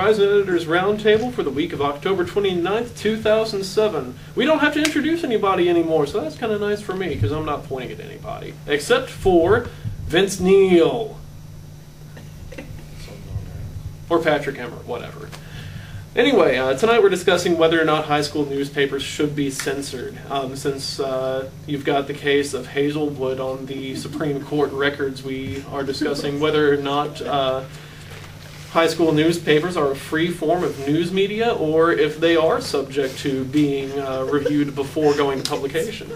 Rise Editors Roundtable for the week of October 29th, 2007. We don't have to introduce anybody anymore, so that's kind of nice for me, because I'm not pointing at anybody. Except for Vince Neal. Or Patrick Emmert, whatever. Anyway, tonight we're discussing whether or not high school newspapers should be censored. Since you've got the case of Hazelwood on the Supreme Court records, we are discussing whether or not high school newspapers are a free form of news media, or if they are subject to being reviewed before going to publication.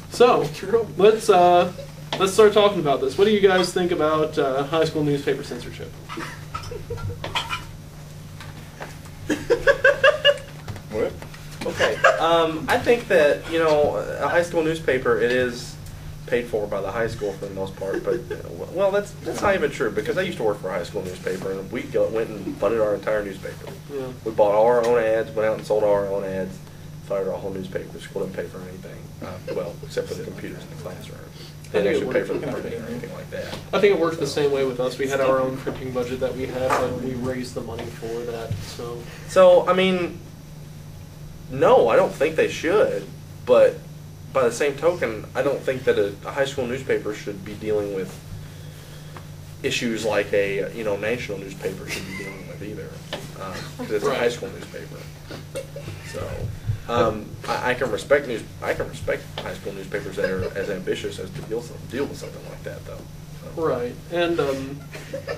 So, let's start talking about this. What do you guys think about high school newspaper censorship? What? Okay. I think that, you know, a high school newspaper, it is paid for by the high school for the most part, but, well, that's not even true, because I used to work for a high school newspaper, and we went and funded our entire newspaper. Yeah. We bought all our own ads, went out and sold all our own ads, fired our whole newspaper. The school didn't pay for anything, well, except for the computers in the classroom. They didn't actually pay for the printing or anything like that. I think it worked the same way with us. We had our own printing budget that we had, and we raised the money for that. So I mean, no, I don't think they should, but by the same token, I don't think that a high school newspaper should be dealing with issues like a national newspaper should be dealing with either, because it's a high school newspaper. So I can respect high school newspapers that are as ambitious as to deal with something like that, though. So. Right, and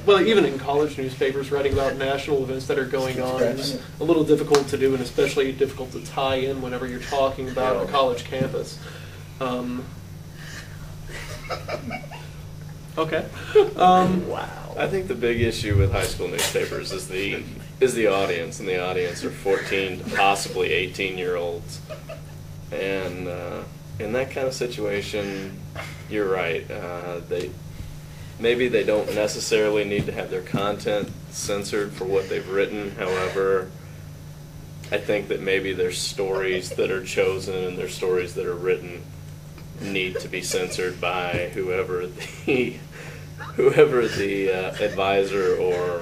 well, even in college newspapers, writing about national events that are going on is a little difficult to do, and especially difficult to tie in whenever you're talking about a college campus. Okay. Wow. I think the big issue with high school newspapers is the audience, and the audience are 14 to possibly 18-year-olds, and in that kind of situation, you're right. Maybe they don't necessarily need to have their content censored for what they've written. However, I think that maybe their stories that are chosen and their stories that are written need to be censored by whoever the advisor or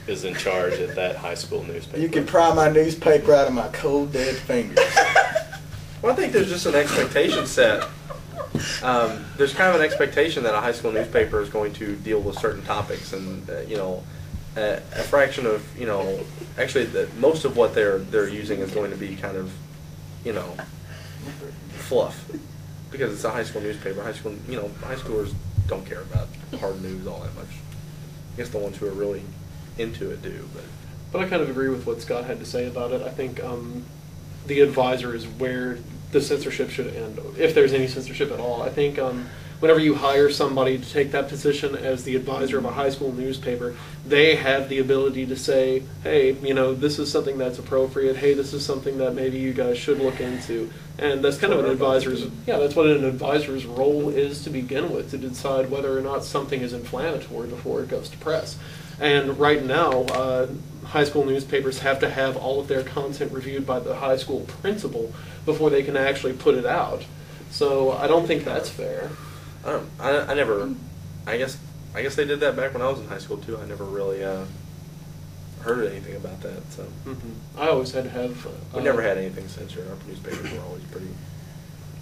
is in charge at that high school newspaper. You can pry my newspaper out of my cold dead fingers. Well, I think there's just an expectation set. There's kind of an expectation that a high school newspaper is going to deal with certain topics, and a fraction of actually most of what they're using is going to be kind of fluff, because it's a high school newspaper. High schoolers don't care about hard news all that much. I guess the ones who are really into it do, but I kind of agree with what Scott had to say about it. I think the advisor is where the censorship should end, if there's any censorship at all. I think whenever you hire somebody to take that position as the advisor of a high school newspaper, they have the ability to say, hey, this is something that's appropriate. Hey, this is something that maybe you guys should look into. And that's kind of an advisor's, that's what an advisor's role is to begin with, to decide whether or not something is inflammatory before it goes to press. And right now, high school newspapers have to have all of their content reviewed by the high school principal before they can actually put it out. So I don't think that's fair. I guess they did that back when I was in high school too. I never really heard anything about that. So I always had to have. We never had anything censored. Our newspapers were always pretty.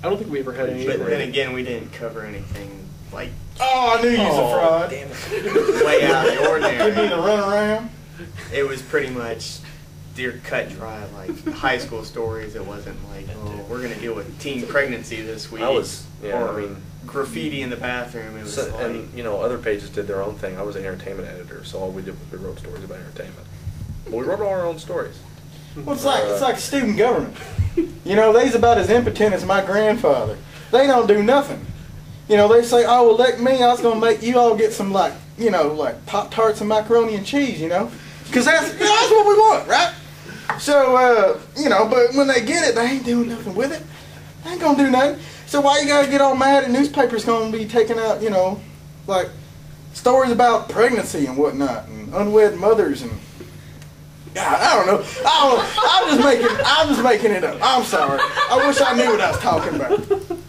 I don't think we ever had anything. But then again, we didn't cover anything like. Oh, I knew you was a fraud. Damn it. Way out of the ordinary. Give me the runaround. It was pretty much cut dry, like high school stories. It wasn't like, oh, we're going to deal with teen pregnancy this week. Or graffiti in the bathroom. It was and other pages did their own thing. I was an entertainment editor, so all we did was we wrote stories about entertainment. But we wrote all our own stories. Well, it's like student government. They's about as impotent as my grandfather. They don't do nothing. They say, oh, elect me, I was going to make you all get some, like Pop-Tarts and macaroni and cheese, Because that's what we want, right? So, but when they get it, they ain't doing nothing with it. They ain't going to do nothing. So why you got to get all mad and newspapers going to be taking out, like stories about pregnancy and whatnot and unwed mothers and... God, I don't know. I'm just making it up. I'm sorry. I wish I knew what I was talking about.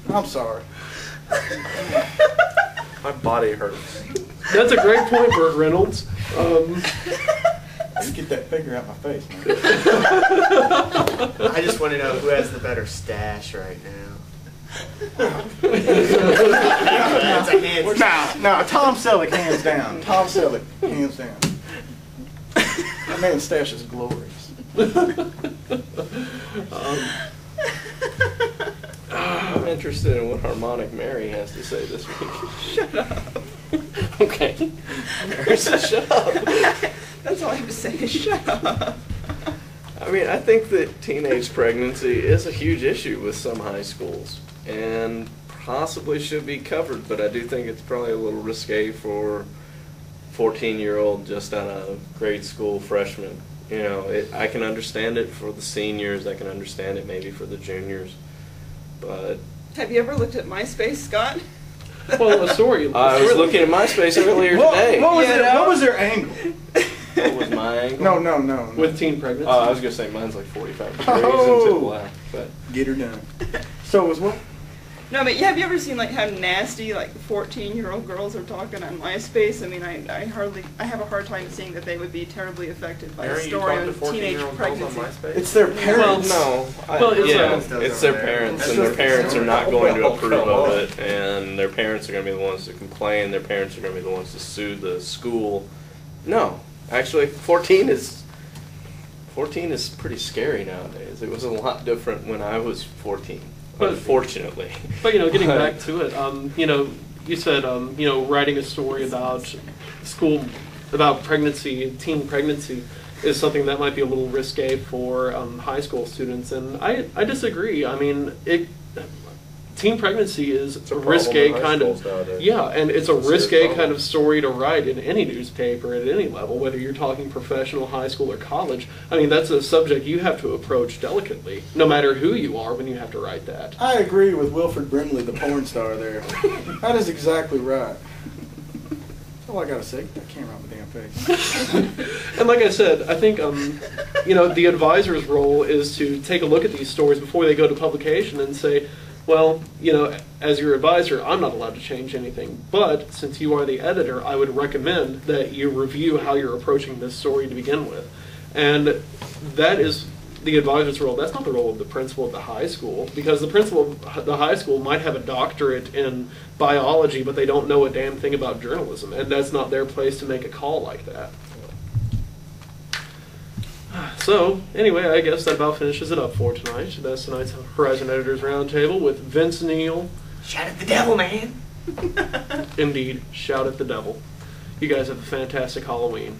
I'm sorry. My body hurts. That's a great point, Burt Reynolds. You get that finger out my face, man. I just want to know who has the better stash right now. That's a hands down. No, Tom Selleck, hands down. Tom Selleck, hands down. That man's stash is glorious. I'm interested in what Harmonic Mary has to say this week. Shut up. Okay. Mary said shut up. That's all I have to say is shut up. I mean, I think that teenage pregnancy is a huge issue with some high schools and possibly should be covered, but I do think it's probably a little risque for 14-year-old just out of grade school freshman. You know, I can understand it for the seniors, I can understand it maybe for the juniors, but... Have you ever looked at MySpace, Scott? Well, a story. I was looking at MySpace earlier today. What was their angle? What was my angle? No. With teen pregnancy? I was going to say mine's like 45 degrees Oh. into the left, but... Get her done. So it was what? No, but have you ever seen like how nasty like 14-year-old girls are talking on MySpace? I mean, I have a hard time seeing that they would be terribly affected by a Mary, you story talk to of teenage 14-year-old girls on pregnancy. MySpace? It's their parents. Well, no. Well, It's their parents, and their parents are not going to approve of it, and their parents are going to be the ones to complain, their parents are going to be the ones to sue the school. No. Actually, 14 is pretty scary nowadays. It was a lot different when I was 14, unfortunately. But, you know, getting back to it, you know, you said, you know, writing a story about about pregnancy, teen pregnancy, is something that might be a little risque for high school students, and I disagree. I mean, teen pregnancy is a risque kind of, and it's a risque kind of story to write in any newspaper at any level, whether you're talking professional, high school, or college. I mean, that's a subject you have to approach delicately, no matter who you are when you have to write that. I agree with Wilford Brimley, the porn star there. That is exactly right. That's all I gotta say. Get that camera on my damn face. And like I said, I think you know, the advisor's role is to take a look at these stories before they go to publication and say, well, you know, as your advisor, I'm not allowed to change anything, but since you are the editor, I would recommend that you review how you're approaching this story to begin with. And that is the advisor's role. That's not the role of the principal of the high school, because the principal of the high school might have a doctorate in biology, but they don't know a damn thing about journalism, and that's not their place to make a call like that. So, anyway, I guess that about finishes it up for tonight. That's tonight's Horizon Editors Roundtable with Vince Neal. Shout at the devil, man. Indeed, shout at the devil. You guys have a fantastic Halloween.